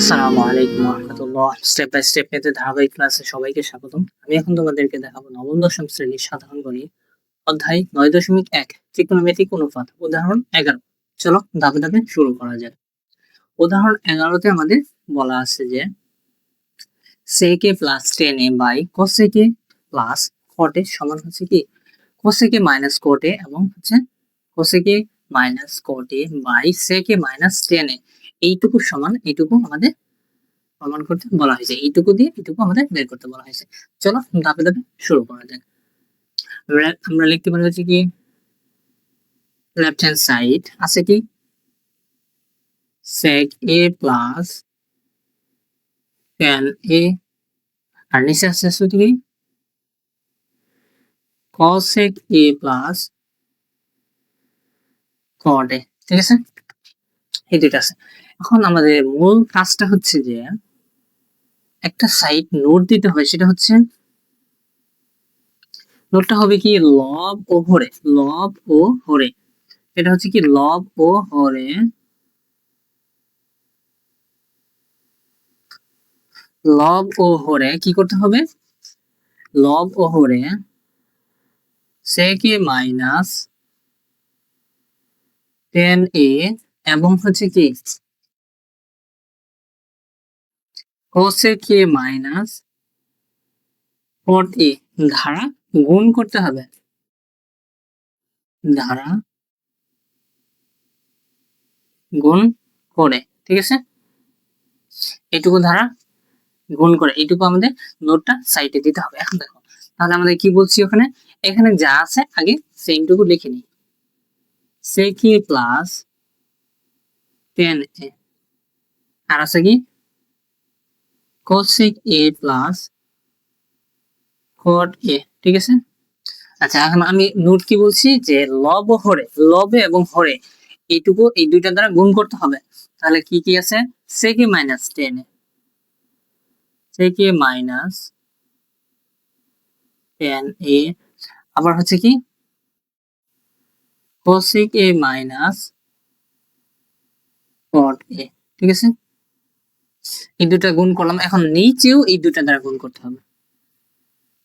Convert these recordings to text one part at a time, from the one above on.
আসসালামু আলাইকুম রহমতুল্লাহ। Step by step নিতে ধারাবাহিক ক্লাসে সবাইকে স্বাগতম। আমি এখন তোমাদেরকে দেখাবো নবম দশম শ্রেণীর সাধারণ গণিত অধ্যায় 9.1 ত্রিকোণমিতিক অনুপাত উদাহরণ 11। চলো ধাপে ধাপে শুরু করা যাক। উদাহরণ 11তে আমাদের বলা আছে যে sec a plus 10a by cosec a plus cot a সমান হচ্ছে কি cosec a minus cot a এবং হচ্ছে cosec a minus cot a by sec a minus 10a এইটুকু সমান এইটুকু আমাদের প্রমাণ করতে বলা হয়েছে। এইটুকু দিয়ে এইটুকু আমাদের বের করতে বলা হয়েছে। চলো ধাপে ধাপে শুরু করা যাক। আমরা লিখতে পারি হচ্ছে কি লেফট হ্যান্ড সাইড আছে কি sec a প্লাস 10a আর নিচে আছে হচ্ছে কি cosec a plus cot a। ঠিক আছে, এই দুইটা আছে। এখন আমাদের মূল কাজটা হচ্ছে যে একটা সাইড নোট দিতে হয়, সেটা হচ্ছে নোটটা হবে কি লব ও হরে। লব ও হরে এটা হচ্ছে কি লব ও হরে, লব ও হরে কি করতে হবে, লব ও হরে sec a মাইনাস 10a এবং হচ্ছে কি cosec a minus cot a ধারা গুণ করতে হবে। ধারা গুণ করে, ঠিক আছে, এইটুকু ধারা গুণ করে এইটুকু আমাদের নোটটা সাইডে দিতে হবে। এখন দেখো তাহলে আমাদের কি বলছি, ওখানে এখানে যা আছে আগে সেইটুকু লিখে নিই। sec a প্লাস 10a আর আছে কি cosec a plus cot a। ঠিক আছে, আচ্ছা এখন আমি নোট কি বলছি যে লব ও হরে, লবে এবং হরে এইটুকু এই দুইটা দ্বারা গুণ করতে হবে। তাহলে কি কি আছে sec a minus 10a, sec a minus 10a আবার হচ্ছে কি cosec a minus cot a। ঠিক আছে, এই দুটা গুণ করলাম। এখন নিচেও এই দুটা দ্বারা গুণ করতে হবে,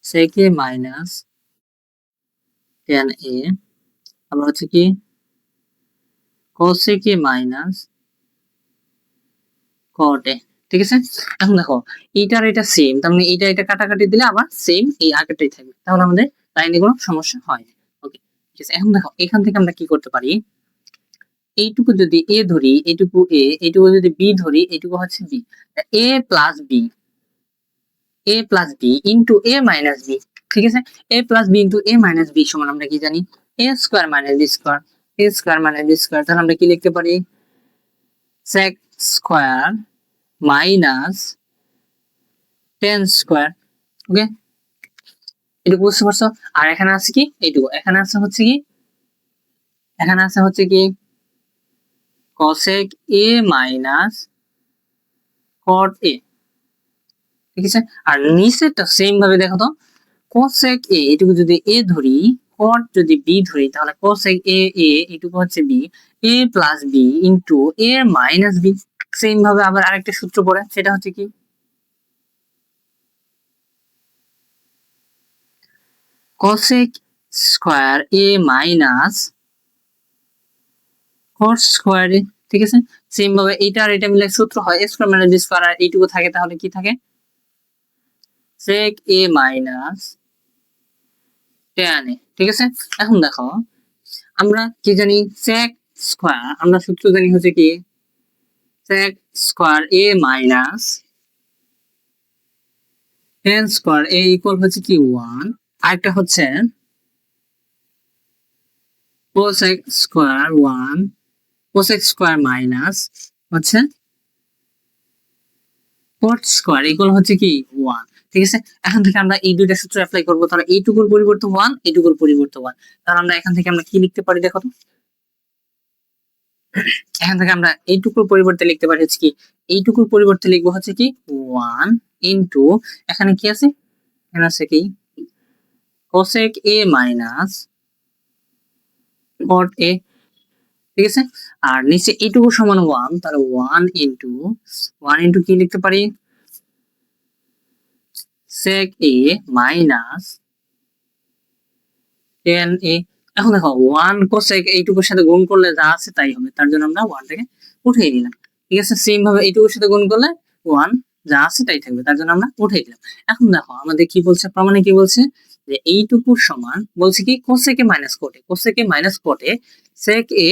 sec a মাইনাস 10a আবার হচ্ছে কি cosec a minus cot a। ঠিক আছে, এখন দেখো এইটার এটা সেম, তার মানে এইটা এটা কাটাকাটি দিলে আবার সেম এই আগেরটাই থাকবে, তাহলে আমাদের লাইনে কোনো সমস্যা হয় না। ওকে, ঠিক আছে। এখন দেখো এখান থেকে আমরা কি করতে পারি, এইটুকু যদি a ধরি, এইটুকু a, এইটুকু যদি b ধরি, এইটুকু হচ্ছে b, a plus b, a plus b into a minus b। ঠিক আছে, a plus b into a minus b সমান আমরা কি জানি a square minus b square, a square minus b square. তাহলে আমরা কি লিখতে পারি sec স্কয়ার মাইনাস 10 স্কয়ার। ওকে, এটুকু বুঝতে পারছো। আর এখানে আছে কি এইটুকু, এখানে আছে হচ্ছে কি, এখানে আছে হচ্ছে কি cosec a minus cot a। ঠিক আছে, আর নিচেরটা সেম ভাবে দেখো তো cosec a এটুকু যদি a ধরি, cot যদি b ধরি, তাহলে cosec a এটুকু হচ্ছে b, a plus b into a minus b। Same ভাবে আবার আরেকটা সূত্র পড়ে, সেটা হচ্ছে কি cosec square a minus cot square a। ঠিক আছে, সেম ভাবে এটা আর এটা মিলে সূত্র হয় a square minus b square, আর এইটুকু থাকে, তাহলে কি থাকে sec a minus tan a। ঠিক আছে, এখন দেখো আমরা কি জানি sec স্কয়ার, আমরা সূত্র জানি হচ্ছে কি sec square a minus tan square a equal হচ্ছে কি 1, আরেকটা হচ্ছে cosec square 1 cosec square minus হচ্ছে cot স্কয়ার ইকুয়াল হচ্ছে কি 1। ঠিক আছে, এখন থেকে আমরা এই দুইটা সূত্র অ্যাপ্লাই করব। তাহলে এইটুকুর পরিবর্তে 1, এইটুকুর পরিবর্তে 1, তাহলে আমরা এখান থেকে আমরা কি লিখতে পারি দেখো তো, এখান থেকে আমরা এইটুকুর পরিবর্তে লিখতে পারি হচ্ছে কি, এইটুকুর পরিবর্তে লিখবো হচ্ছে কি 1 ইনটু এখানে কি আছে, এখানে আছে কি cosec a minus cot a। ঠিক আছে। আর নিচে এইটুকু সমান 1, তাহলে 1 ইন্টু কি লিখতে পারি, sec a মাইনাস 10a। এখন দেখো 1 cosec এইটুকুর সাথে গুণ করলে যা আছে তাই হবে, তার জন্য আমরা 1 টাকে উঠিয়ে দিলাম। ঠিক আছে, সেম ভাবে এইটুকুর সাথে গুণ করলে 1 যা আছে তাই থাকবে, তার জন্য আমরা উঠিয়ে দিলাম। এখন দেখো আমাদের কি বলছে, প্রমাণে কি বলছে যে এইটুকুর সমান বলছে কি cosec a minus cot a, cosec a minus cot a, sec a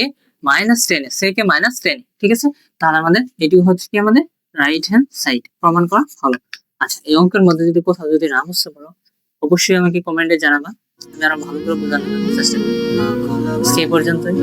minus 10 a, sec a minus 10 a। ঠিক আছে, তাহলে আমাদের এইটুকু হচ্ছে কি আমাদের রাইট হ্যান্ড সাইড, প্রমাণ করা হলো। আচ্ছা, এই অঙ্কের মধ্যে যদি কোথাও যদি না বুঝতে পারো অবশ্যই আমাকে কমেন্টে জানাবা, আমি আরো ভালো করে বোঝানোর চেষ্টা করব। আজকে এই পর্যন্তই।